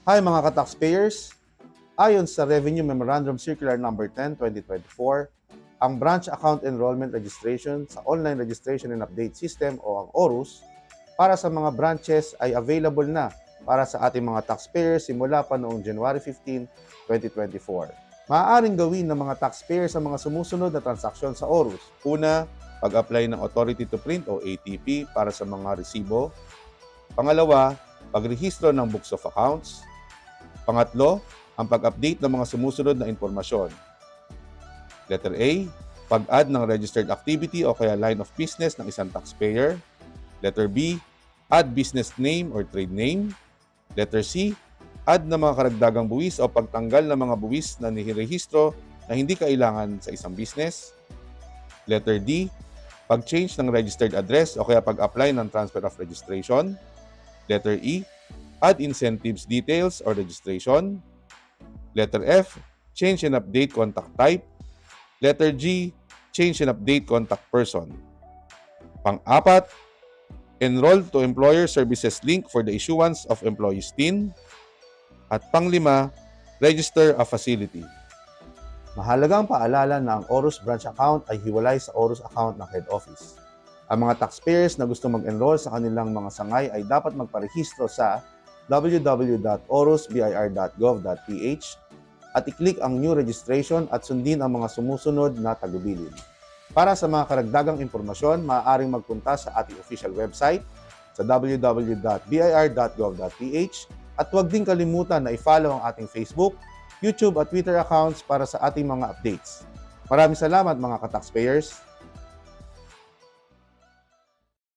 Hi mga ka-taxpayers! Ayon sa Revenue Memorandum Circular No. 10, 2024, ang Branch Account Enrollment Registration sa Online Registration and Update System o ang ORUS para sa mga branches ay available na para sa ating mga taxpayers simula pa noong January 15, 2024. Maaaring gawin ng mga taxpayers ang mga sumusunod na transaksyon sa ORUS. Una, pag-apply ng Authority to Print o ATP para sa mga resibo. Pangalawa, pagrehistro ng Books of Accounts. Pangatlo, ang pag-update ng mga sumusunod na impormasyon. Letter A, pag-add ng registered activity o kaya line of business ng isang taxpayer. Letter B, add business name or trade name. Letter C, add ng mga karagdagang buwis o pagtanggal ng mga buwis na nirehistro na hindi kailangan sa isang business. Letter D, pag-change ng registered address o kaya pag-apply ng transfer of registration. Letter E, add incentives details or registration. Letter F, change and update contact type. Letter G, change and update contact person. Pang-apat, enroll to employer services link for the issuance of employees TIN. At pang-lima, register a facility. Mahalagang paalala na ang ORUS branch account ay hiwalay sa ORUS account ng head office. Ang mga taxpayers na gusto mag-enroll sa kanilang mga sangay ay dapat magparehistro sa www.orusbir.gov.ph at i-click ang new registration at sundin ang mga sumusunod na tagubilin. Para sa mga karagdagang impormasyon, maaaring magpunta sa ating official website sa www.bir.gov.ph at huwag din kalimutan na i-follow ang ating Facebook, YouTube at Twitter accounts para sa ating mga updates. Maraming salamat mga ka-taxpayers!